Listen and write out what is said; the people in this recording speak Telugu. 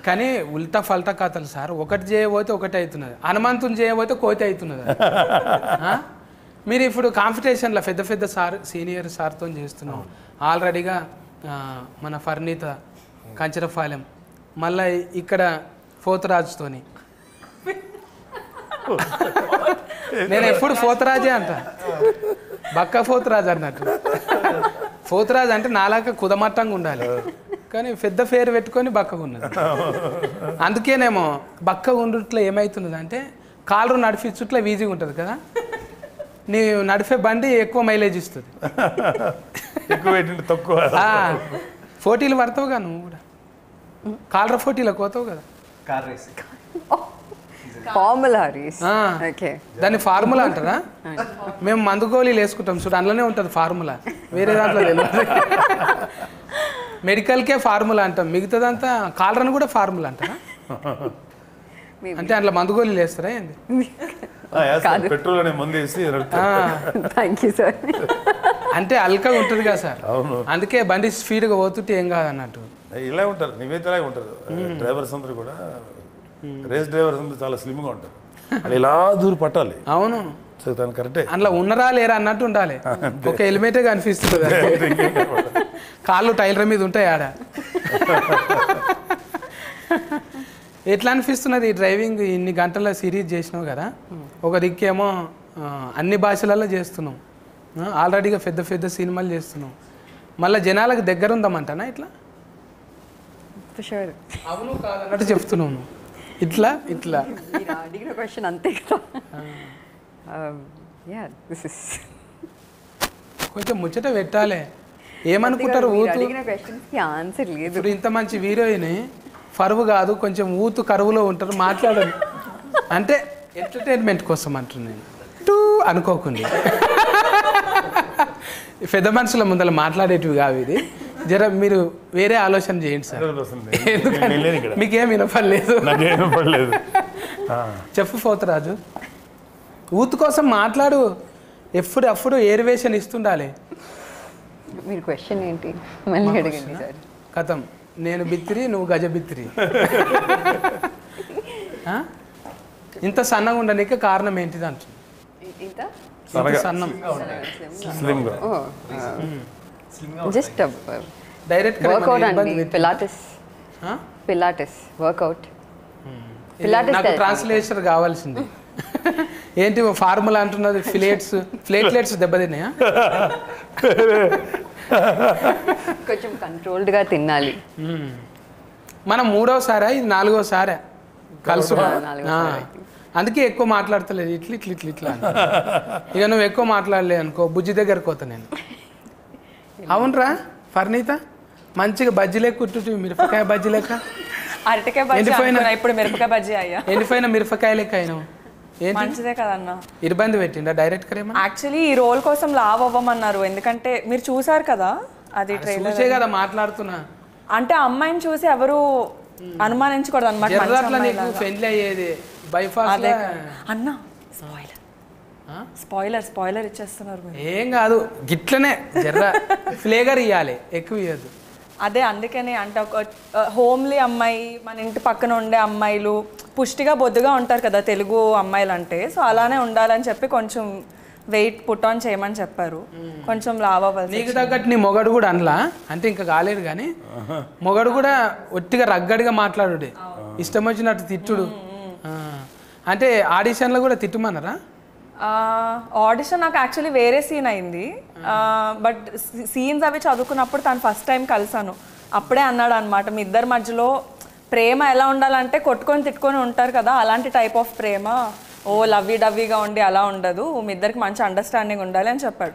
కానీ ఉల్టా ఫల్టా కథలు సార్. ఒకటి చేయబోతే ఒకటి అవుతున్నది, హనుమంతుని చేయబోతే కోతి అవుతున్నది. మీరు ఇప్పుడు కాంపిటీషన్లో పెద్ద పెద్ద సార్ సీనియర్ సార్తో చేస్తున్నాం ఆల్రెడీగా. మన ఫర్నీత కంచరపాలెం, మళ్ళీ ఇక్కడ పోతరాజుతోని. నేను ఎప్పుడు పోతరాజే అంట, బక్క పోతరాజు అన్నట్టు. పోతరాజు అంటే నాలాగా కుదమట్టంగా ఉండాలి, కానీ పెద్ద పేరు పెట్టుకొని బక్కగా ఉన్నది. అందుకేనేమో బక్కగా ఉండుట్లో ఏమవుతున్నది అంటే కాళ్ళు నడిపించుట్లో ఈజీగా ఉంటుంది కదా, నీ నడిపే బండి ఎక్కువ మైలేజ్ ఇస్తుంది. పోటీలు పడతావుగా నువ్వు కూడా, కాలర పోటీలకు పోతావు కదా. దాన్ని ఫార్ములా అంటారా? మేము మందు గోళీలు వేసుకుంటాం చూడు, అందులోనే ఉంటుంది ఫార్ములా, వేరే దాంట్లో తెలియదు. మెడికల్కే ఫార్ములా అంటాం, మిగతాదంతా కాలరని కూడా ఫార్ములా అంటారా? అంటే అందులో మందు గోళీలు వేస్తారా ఏంది? పెట్రోల్ అనే మందు వేసి అంటే అల్కగా ఉంటుంది కదా సార్, అందుకే బండి స్పీడ్గా పోతుంటే ఏం కాదు అన్నట్టు. ఇలా ఉంటారు, నీవైతే ఇలాగే ఉంటారు. డ్రైవర్స్ అందరూ కూడా, రేస్ డ్రైవర్స్ అందరూ చాలా స్లిమ్గా ఉంటారు. అది ఇలా దూరం పట్టాలి. అవును, కరెక్టే. అందులో ఉన్నరా లేరా అన్నట్టు ఉండాలి. ఒక హెల్మెటే కనిపిస్తుంది, కాళ్ళు టైలర్ మీద ఉంటాయి ఆడ. ఎట్లా అనిపిస్తున్నది ఈ డ్రైవింగ్? ఇన్ని గంటల సిరీస్ చేసినావు కదా, ఒక దిక్కేమో అన్ని భాషలలో చేస్తున్నాం, ఆల్రెడీగా పెద్ద పెద్ద సినిమాలు చేస్తున్నాం, మళ్ళీ జనాలకు దగ్గర ఉందామంటానా ఇట్లా? అవును కాదన్నట్టు చెప్తున్నాను. ఇట్లా ఇట్లా అడిగిన క్వశ్చన్ అంతే కదా. కొంచెం ముచ్చట పెట్టాలి. ఏమనుకుంటారు ఊతు? ఆన్సర్ లేదు. ఇప్పుడు ఇంత మంచి హీరోయిన్ ఫరువు కాదు, కొంచెం ఊతు కరువులో ఉంటారు, మాట్లాడదు అంటే ఎంటర్టైన్మెంట్ కోసం అంటున్నాను, టూ అనుకోకుండా. పెద్ద మనుషుల ముందర మాట్లాడేటివి కావు ఇది. జర మీరు వేరే ఆలోచన చేయండి సార్, మీకేం వినపడలేదు. చెప్పు పోతరాజు, ఊతు కోసం మాట్లాడు, ఎప్పుడు ఏరివేషన్ ఇస్తుండాలి. మీరు క్వశ్చన్ ఏంటి మళ్ళీ అడగండి సార్. కథం, నేను బిత్తిరి, నువ్వు గజ బిత్తిరి. ఇంత సన్నగా ఉండడానికి కారణం ఏంటిది అంటుంది? సన్నం జస్ట్ డైరెక్ట్ వర్కౌట్ అండి, పిలాటిస్ వర్కౌట్. నాకు ట్రాన్స్లేషన్ కావాల్సింది. ఏంటి ఫార్ములా అంటున్నది? ప్లేట్లెట్స్ దెబ్బతిన్నాయా? కొంచెం కంట్రోల్డ్గా తినాలి. మనం 3వసారా ఇది 4వసారా కలుసు? అందుకే ఎక్కువ మాట్లాడతలేదు, ఇట్లా ఇట్లా ఇట్లా ఇట్లా. ఇక నువ్వు ఎక్కువ మాట్లాడలే అనుకో, బుజ్జి దగ్గరకు పోతా నేను. అవునరా ఫర్నీత, మంచిగా బజ్జీ లెక్క కుట్టు, మిరపకాయ బజ్జీ లెక్క, ఎండిపోయిన మిరపకాయ లెక్క అయినావు. మంచిదే కదన్నా. ఇబ్బంది పెట్టిండా డైరెక్టర్? యాక్చువల్లీ ఈ రోల్ కోసం లావ్ అవ్వమన్నారు, ఎందుకంటే మీరు చూసారు కదా అది చూసే కదా మాట్లాడుతున్నా. అంటే అమ్మాయిని చూసి ఎవరు అనుమానించకూడదు అనమాట. పెళ్లి అయ్యేది బైఫాస్ అన్నా. స్పాయిలర్ ఇచ్చేస్తున్నారు. ఏం కాదు, గిట్లనే జర్ర ఫ్లేవర్ ఇవ్వాలి, ఎక్కువ ఇవ్వద్దు. అదే అందుకని అంటే ఒక హోమ్లీ అమ్మాయి, మన ఇంటి పక్కన ఉండే అమ్మాయిలు పుష్టిగా బొద్దుగా ఉంటారు కదా తెలుగు అమ్మాయిలు అంటే, సో అలానే ఉండాలని చెప్పి కొంచెం వెయిట్ పుట్ ఆన్ చేయమని చెప్పారు. కొంచెం లావ్ అవ్వాలి. నీకు తగ్గట్టు నీ మొగడు కూడా అనలా అంటే ఇంకా కాలేదు, కానీ మొగడు కూడా ఒట్టిగా రగ్గడిగా మాట్లాడు, ఇష్టం వచ్చినట్టు తిట్టుడు. అంటే ఆడిషన్లో కూడా తిట్టుమన్నారా? ఆడిషన్ నాకు యాక్చువల్లీ వేరే సీన్ అయింది, బట్ సీన్స్ అవి చదువుకున్నప్పుడు తను ఫస్ట్ టైం కలిసాను. అప్పుడే అన్నాడు అనమాట, మీ ఇద్దరి మధ్యలో ప్రేమ ఎలా ఉండాలంటే కొట్టుకొని తిట్టుకొని ఉంటారు కదా, అలాంటి టైప్ ఆఫ్ ప్రేమ, ఓ లవ్వీ డవ్వీగా ఉండి అలా ఉండదు, మీ ఇద్దరికి మంచి అండర్స్టాండింగ్ ఉండాలి అని చెప్పాడు.